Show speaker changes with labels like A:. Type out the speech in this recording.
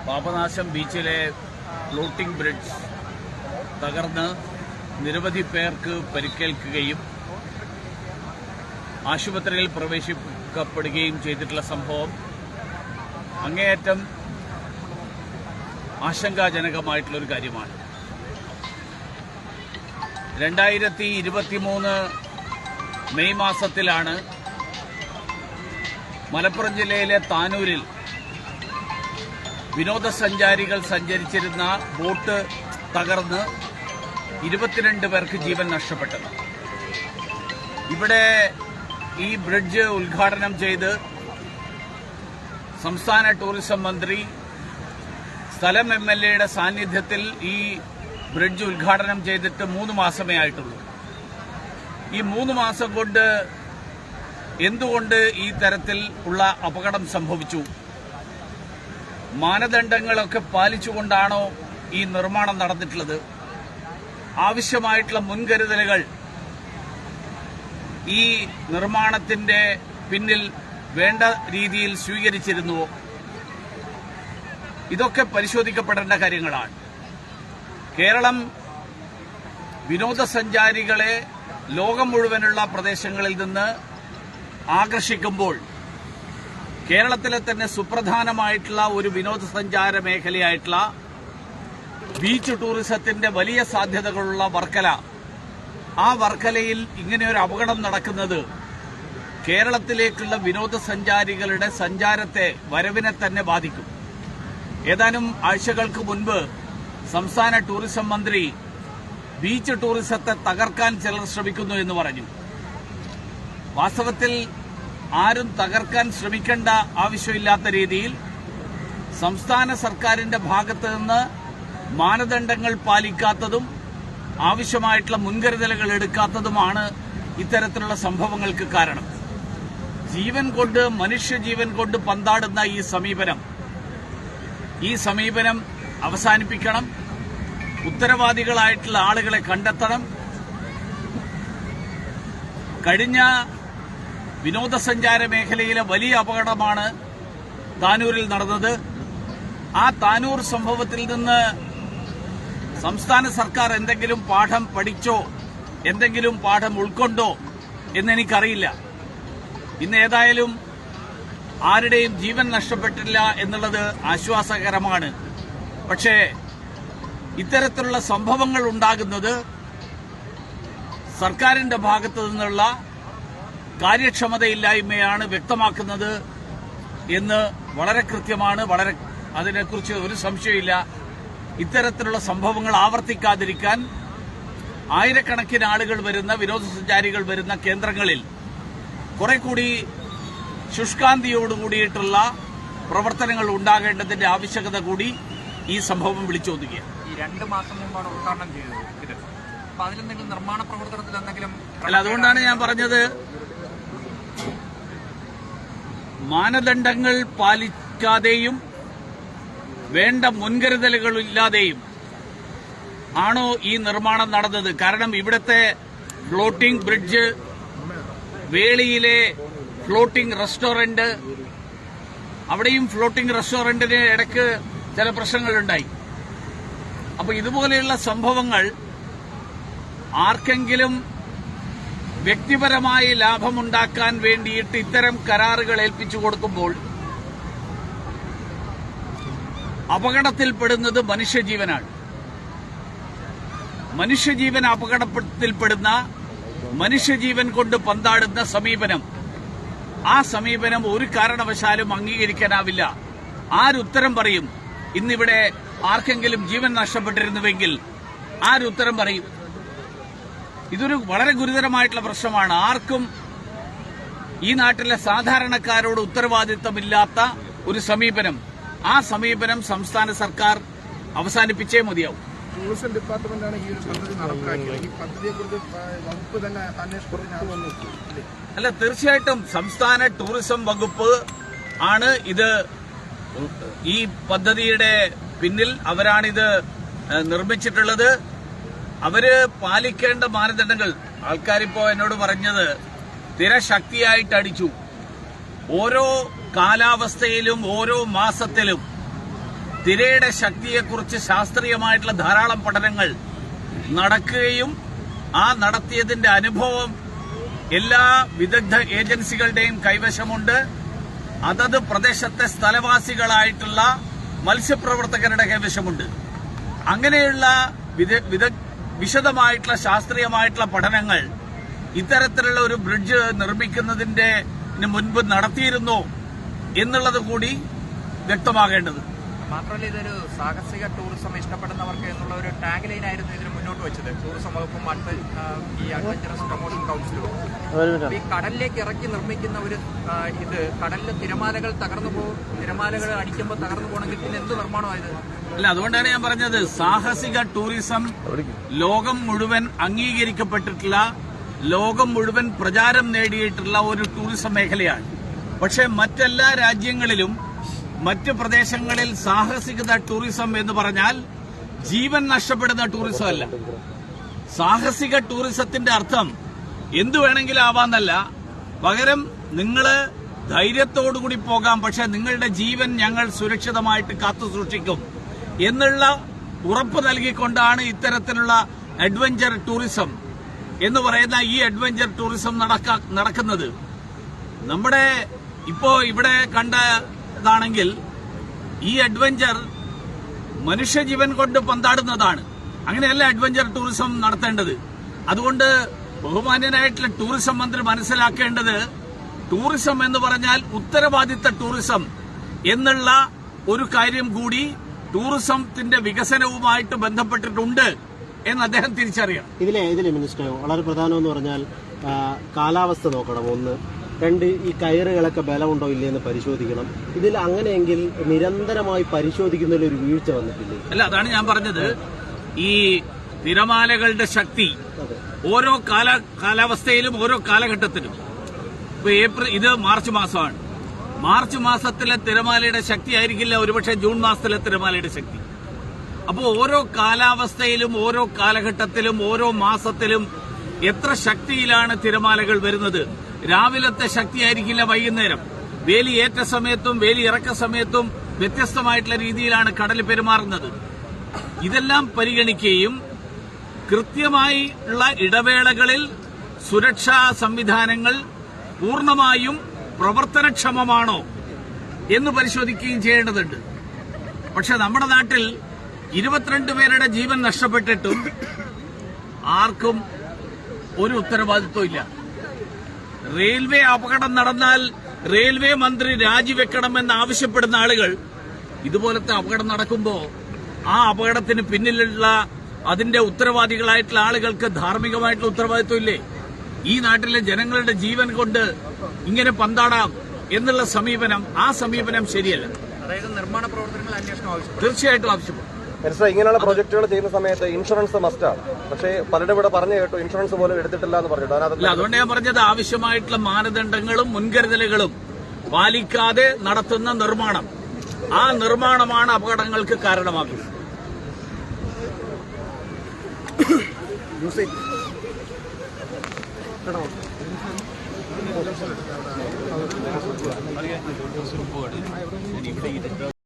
A: പാപനാശം ബീച്ചിലെ floating bridge തകർന്ന് നിരവധി പേർക്ക് പരിക്കേൽക്കുകയും ആശുപത്രിയിൽ പ്രവേശിപ്പിക്കപ്പെടുകയും ചെയ്തിട്ടുള്ള സംഭവം അങ്ങേയറ്റം ആശങ്കാജനകമായിട്ടുള്ളൊരു കാര്യമാണ്. 2023 മെയ് മാസത്തിലാണ് മലപ്പുറം ജില്ലയിലെ താനൂരിൽ വിനോദസഞ്ചാരികൾ സഞ്ചരിച്ചിരുന്ന ബോട്ട് തകർന്ന് 22 പേർക്ക് ജീവൻ നഷ്ടപ്പെട്ടത്. ഇവിടെ ഈ ബ്രിഡ്ജ് ഉദ്ഘാടനം ചെയ്ത് സംസ്ഥാന ടൂറിസം മന്ത്രി സ്ഥലം MLA സാന്നിധ്യത്തിൽ ഈ ബ്രിഡ്ജ് ഉദ്ഘാടനം ചെയ്തിട്ട് 3 മാസമേ ആയിട്ടുള്ളൂ. ഈ 3 മാസം കൊണ്ട് എന്തുകൊണ്ട് ഈ തരത്തിൽ ഉള്ള അപകടം സംഭവിച്ചു? മാനദണ്ഡങ്ങളൊക്കെ പാലിച്ചുകൊണ്ടാണോ ഈ നിർമ്മാണം നടന്നിട്ടുള്ളത്? ആവശ്യമായിട്ടുള്ള മുൻകരുതലുകൾ ഈ നിർമ്മാണത്തിന്റെ പിന്നിൽ വേണ്ട രീതിയിൽ സ്വീകരിച്ചിരുന്നുവോ? ഇതൊക്കെ പരിശോധിക്കപ്പെടേണ്ട കാര്യങ്ങളാണ്. കേരളം വിനോദസഞ്ചാരികളെ ലോകം മുഴുവനുള്ള പ്രദേശങ്ങളിൽ നിന്ന് ആകർഷിക്കുമ്പോൾ കേരളത്തിലെ തന്നെ സുപ്രധാനമായിട്ടുള്ള ഒരു വിനോദസഞ്ചാര മേഖലയായിട്ടുള്ള ബീച്ച് ടൂറിസത്തിന്റെ വലിയ സാധ്യതകളുള്ള വർക്കല, ആ വർക്കലയിൽ ഇങ്ങനെയൊരു അപകടം നടക്കുന്നത് കേരളത്തിലേക്കുള്ള വിനോദസഞ്ചാരികളുടെ സഞ്ചാരത്തെ, വരവിനെ തന്നെ ബാധിക്കും. ഏതാനും ആഴ്ചകൾക്ക് മുൻപ് സംസ്ഥാന ടൂറിസം മന്ത്രി ബീച്ച് ടൂറിസത്തെ തകർക്കാൻ ചിലർ ശ്രമിക്കുന്നു എന്ന് പറഞ്ഞു. വാസ്തവത്തിൽ ആരും തകർക്കാൻ ശ്രമിക്കേണ്ട ആവശ്യമില്ലാത്ത രീതിയിൽ സംസ്ഥാന സർക്കാരിന്റെ ഭാഗത്ത് നിന്ന് മാനദണ്ഡങ്ങൾ പാലിക്കാത്തതും ആവശ്യമായിട്ടുള്ള മുൻകരുതലുകൾ എടുക്കാത്തതുമാണ് ഇത്തരത്തിലുള്ള സംഭവങ്ങൾക്ക് കാരണം. ജീവൻ കൊണ്ട്, മനുഷ്യജീവൻ കൊണ്ട് പന്താടുന്ന ഈ സമീപനം അവസാനിപ്പിക്കണം. ഉത്തരവാദികളായിട്ടുള്ള ആളുകളെ കണ്ടെത്തണം. കഴിഞ്ഞ വിനോദസഞ്ചാര മേഖലയിലെ വലിയ അപകടമാണ് താനൂരിൽ നടന്നത്. ആ താനൂർ സംഭവത്തിൽ നിന്ന് സംസ്ഥാന സർക്കാർ എന്തെങ്കിലും പാഠം പഠിച്ചോ, എന്തെങ്കിലും പാഠം ഉൾക്കൊണ്ടോ എന്നെനിക്കറിയില്ല. ഇന്ന് ഏതായാലും ആരുടെയും ജീവൻ നഷ്ടപ്പെട്ടില്ല എന്നുള്ളത് ആശ്വാസകരമാണ്. പക്ഷേ ഇത്തരത്തിലുള്ള സംഭവങ്ങൾ ഉണ്ടാകുന്നത് സർക്കാരിന്റെ ഭാഗത്തു നിന്നുള്ള കാര്യക്ഷമതയില്ലായ്മയാണ് വ്യക്തമാക്കുന്നത് എന്ന് വളരെ കൃത്യമാണ്. അതിനെക്കുറിച്ച് ഒരു സംശയമില്ല. ഇത്തരത്തിലുള്ള സംഭവങ്ങൾ ആവർത്തിക്കാതിരിക്കാൻ ആയിരക്കണക്കിന് ആളുകൾ വരുന്ന, വിനോദസഞ്ചാരികൾ വരുന്ന കേന്ദ്രങ്ങളിൽ കുറെ കൂടി ശുഷ്കാന്തിയോടുകൂടിയിട്ടുള്ള പ്രവർത്തനങ്ങൾ ഉണ്ടാകേണ്ടതിന്റെ ആവശ്യകത കൂടി ഈ സംഭവം വിളിച്ചോതുകയാണ്.
B: ഈ 2 മാസം മുമ്പാണ് ഉദ്ഘാടനം ചെയ്തത്. അപ്പൊ അതിലെന്തെങ്കിലും നിർമ്മാണ പ്രവർത്തനത്തിൽ എന്തെങ്കിലും
A: അല്ല, അതുകൊണ്ടാണ് ഞാൻ പറഞ്ഞത്, മാനദണ്ഡങ്ങൾ പാലിക്കാതെയും വേണ്ട മുൻകരുതലുകളില്ലാതെയും ആണോ ഈ നിർമ്മാണം നടന്നത്? കാരണം ഇവിടുത്തെ ഫ്ലോട്ടിംഗ് ബ്രിഡ്ജ്, വേളിയിലെ ഫ്ലോട്ടിംഗ് റെസ്റ്റോറന്റ്, അവിടെയും ഫ്ലോട്ടിംഗ് റെസ്റ്റോറന്റിന് ഇടയ്ക്ക് ചില പ്രശ്നങ്ങളുണ്ടായി. അപ്പൊ ഇതുപോലെയുള്ള സംഭവങ്ങൾ ആർക്കെങ്കിലും വ്യക്തിപരമായി ലാഭമുണ്ടാക്കാൻ വേണ്ടിയിട്ട് ഇത്തരം കരാറുകൾ ഏൽപ്പിച്ചു കൊടുക്കുമ്പോൾ അപകടത്തിൽപ്പെടുന്നത് മനുഷ്യജീവനാണ്. മനുഷ്യജീവൻ അപകടത്തിൽപ്പെടുന്ന, മനുഷ്യജീവൻ കൊണ്ട് പന്താടുന്ന സമീപനം, ആ സമീപനം ഒരു കാരണവശാലും അംഗീകരിക്കാനാവില്ല. ആരുത്തരം പറയും? ഇന്നിവിടെ ആർക്കെങ്കിലും ജീവൻ നഷ്ടപ്പെട്ടിരുന്നുവെങ്കിൽ ആരുത്തരം പറയും? ഇതൊരു വളരെ ഗുരുതരമായിട്ടുള്ള പ്രശ്നമാണ്. ആർക്കും, ഈ നാട്ടിലെ സാധാരണക്കാരോട് ഉത്തരവാദിത്തമില്ലാത്ത ഒരു സമീപനം, ആ സമീപനം സംസ്ഥാന സർക്കാർ അവസാനിപ്പിച്ചേ മതിയാവും.
C: ടൂറിസം ഡിപ്പാർട്ട്മെന്റാണ് ഈ ഒരു പദ്ധതി നടപ്പിലാക്കിയത്. ഈ പദ്ധതിയെക്കുറിച്ച് വകുപ്പ് തന്നെ അന്വേഷണത്തിന്
A: അല്ല, തീർച്ചയായിട്ടും സംസ്ഥാന ടൂറിസം വകുപ്പ് ആണ് ഇത്, ഈ പദ്ധതിയുടെ പിന്നിൽ അവരാണിത് നിർമ്മിച്ചിട്ടുള്ളത്. അവര് പാലിക്കേണ്ട മാനദണ്ഡങ്ങൾ, ആൾക്കാരിപ്പോ എന്നോട് പറഞ്ഞത് തിര ശക്തിയായിട്ട് അടിച്ചു. ഓരോ കാലാവസ്ഥയിലും ഓരോ മാസത്തിലും തിരയുടെ ശക്തിയെക്കുറിച്ച് ശാസ്ത്രീയമായിട്ടുള്ള ധാരാളം പഠനങ്ങൾ നടക്കുകയും ആ നടത്തിയതിന്റെ അനുഭവം എല്ലാ വിദഗ്ധ ഏജൻസികളുടെയും കൈവശമുണ്ട്. അതത് പ്രദേശത്തെ സ്ഥലവാസികളായിട്ടുള്ള മത്സ്യപ്രവർത്തകരുടെ കൈവശമുണ്ട്. അങ്ങനെയുള്ള വിശദമായിട്ടുള്ള ശാസ്ത്രീയമായിട്ടുള്ള പഠനങ്ങൾ ഇത്തരത്തിലുള്ള ഒരു ബ്രിഡ്ജ് നിർമ്മിക്കുന്നതിന്റെ മുൻപ് നടത്തിയിരുന്നു എന്നുള്ളത് കൂടി വ്യക്തമാകേണ്ടത്.
B: മാത്രമല്ല, ഇതൊരു സാഹസിക ടൂറിസം ഇഷ്ടപ്പെടുന്നവർക്ക് എന്നുള്ള ഒരു ടാഗ് ലൈൻ ആയിരുന്നു ഇതിന് മുന്നോട്ട് വെച്ചത് ടൂറിസം വകുപ്പും ഈ അഡ്വഞ്ചറസ് പ്രൊമോഷൻ കൌൺസിലും. ഈ കടലിലേക്ക് ഇറക്കി നിർമ്മിക്കുന്ന ഒരു ഇത് കടലിലെ തിരമാലകൾ തിരമാലകൾ അടിക്കുമ്പോൾ തകർന്നു പോകണമെങ്കിൽ പിന്നെ എന്ത് നിർമ്മാണമായത്?
A: അല്ല, അതുകൊണ്ടാണ് ഞാൻ പറഞ്ഞത് സാഹസിക ടൂറിസം ലോകം മുഴുവൻ അംഗീകരിക്കപ്പെട്ടിട്ടുള്ള, ലോകം മുഴുവൻ പ്രചാരം നേടിയിട്ടുള്ള ഒരു ടൂറിസം മേഖലയാണ്. പക്ഷെ മറ്റെല്ലാ രാജ്യങ്ങളിലും മറ്റ് പ്രദേശങ്ങളിൽ സാഹസികത ടൂറിസം എന്ന് പറഞ്ഞാൽ ജീവൻ നഷ്ടപ്പെടുന്ന ടൂറിസം അല്ല. സാഹസിക ടൂറിസത്തിന്റെ അർത്ഥം എന്തു വേണമെങ്കിലും ആവാന്നല്ല, പകരം നിങ്ങൾ ധൈര്യത്തോടുകൂടി പോകാം, പക്ഷെ നിങ്ങളുടെ ജീവൻ ഞങ്ങൾ സുരക്ഷിതമായിട്ട് കാത്തു സൂക്ഷിക്കും എന്നുള്ള ഉറപ്പ് നൽകിക്കൊണ്ടാണ് ഇത്തരത്തിലുള്ള അഡ്വഞ്ചർ ടൂറിസം എന്ന് പറയുന്ന ഈ അഡ്വഞ്ചർ ടൂറിസം നടക്കുന്നത്. നമ്മുടെ ഇപ്പോ ഇവിടെ കണ്ടതാണെങ്കിൽ ഈ അഡ്വഞ്ചർ മനുഷ്യജീവൻ കൊണ്ട് പന്താടുന്നതാണ്. അങ്ങനെയല്ല അഡ്വഞ്ചർ ടൂറിസം നടത്തേണ്ടത്. അതുകൊണ്ട് ബഹുമാന്യനായിട്ടുള്ള ടൂറിസം മന്ത്രി മനസ്സിലാക്കേണ്ടത്, ടൂറിസം എന്ന് പറഞ്ഞാൽ ഉത്തരവാദിത്ത ടൂറിസം എന്നുള്ള ഒരു കാര്യം കൂടി ടൂറിസത്തിന്റെ വികസനവുമായിട്ട് ബന്ധപ്പെട്ടിട്ടുണ്ട് എന്ന് അദ്ദേഹം തിരിച്ചറിയണം.
D: ഇതിലെ മിനിസ്റ്റർ വളരെ പ്രധാനമെന്ന് പറഞ്ഞാൽ കാലാവസ്ഥ നോക്കണം, ഒന്ന്. രണ്ട്, ഈ കയറുകളൊക്കെ ബലമുണ്ടോ ഇല്ലയെന്ന് പരിശോധിക്കണം. ഇതിൽ അങ്ങനെയെങ്കിൽ നിരന്തരമായി പരിശോധിക്കുന്നതിൽ ഒരു വീഴ്ച വന്നിട്ടില്ലേ?
A: അല്ല, അതാണ് ഞാൻ പറഞ്ഞത്. ഈ തിരമാലകളുടെ ശക്തി ഓരോ കാലാവസ്ഥയിലും ഓരോ കാലഘട്ടത്തിലും, ഇപ്പൊ ഇത് മാർച്ച് മാസമാണ്. മാർച്ച് മാസത്തിലെ തിരമാലയുടെ ശക്തി ആയിരിക്കില്ല ഒരുപക്ഷെ ജൂൺ മാസത്തിലെ തിരമാലയുടെ ശക്തി. അപ്പോൾ ഓരോ കാലാവസ്ഥയിലും ഓരോ കാലഘട്ടത്തിലും ഓരോ മാസത്തിലും എത്ര ശക്തിയിലാണ് തിരമാലകൾ വരുന്നത്. രാവിലത്തെ ശക്തിയായിരിക്കില്ല വൈകുന്നേരം. വേലി ഏറ്റ സമയത്തും വേലി ഇറക്ക സമയത്തും വ്യത്യസ്തമായിട്ടുള്ള രീതിയിലാണ് കടൽ പെരുമാറുന്നത്. ഇതെല്ലാം പരിഗണിക്കുകയും കൃത്യമായി ഉള്ള ഇടവേളകളിൽ സുരക്ഷാ സംവിധാനങ്ങൾ പൂർണ്ണമായും പ്രവർത്തനക്ഷമമാണോ എന്ന് പരിശോധിക്കുകയും ചെയ്യേണ്ടതുണ്ട്. പക്ഷെ നമ്മുടെ നാട്ടിൽ 22 പേരുടെ ജീവൻ നഷ്ടപ്പെട്ടിട്ടും ആർക്കും ഒരു ഉത്തരവാദിത്വം ഇല്ല. റെയിൽവേ അപകടം നടന്നാൽ റെയിൽവേ മന്ത്രി രാജിവെക്കണമെന്ന് ആവശ്യപ്പെടുന്ന ആളുകൾ ഇതുപോലത്തെ അപകടം നടക്കുമ്പോൾ ആ അപകടത്തിന് പിന്നിലുള്ള അതിന്റെ ഉത്തരവാദികളായിട്ടുള്ള ആളുകൾക്ക് ധാർമ്മികമായിട്ടുള്ള ഉത്തരവാദിത്വം ഇല്ലേ? ഈ നാട്ടിലെ ജനങ്ങളുടെ ജീവൻ കൊണ്ട് ഇങ്ങനെ പന്താടാം എന്നുള്ള ആ സമീപനം ശരിയല്ല.
B: അതായത് നിർമ്മാണ പ്രവർത്തനങ്ങൾ അന്വേഷണം ആവശ്യപ്പെടും,
A: തീർച്ചയായിട്ടും ആവശ്യപ്പെടും.
E: ഇങ്ങനെയുള്ള പ്രോജക്ടുകൾ ചെയ്യുന്ന സമയത്ത് ഇൻഷുറൻസ് മസ്റ്റാണ്. പക്ഷേ പലരുടെ ഇവിടെ പറഞ്ഞു കേട്ടു ഇൻഷുറൻസ് പോലും എടുത്തിട്ടില്ല എന്ന് പറഞ്ഞിട്ട്.
A: അതുകൊണ്ട് ഞാൻ പറഞ്ഞത് ആവശ്യമായിട്ടുള്ള മാനദണ്ഡങ്ങളും മുൻകരുതലുകളും പാലിക്കാതെ നടത്തുന്ന നിർമ്മാണം, ആ നിർമ്മാണമാണ് അപകടങ്ങൾക്ക് കാരണമാകുന്നത്.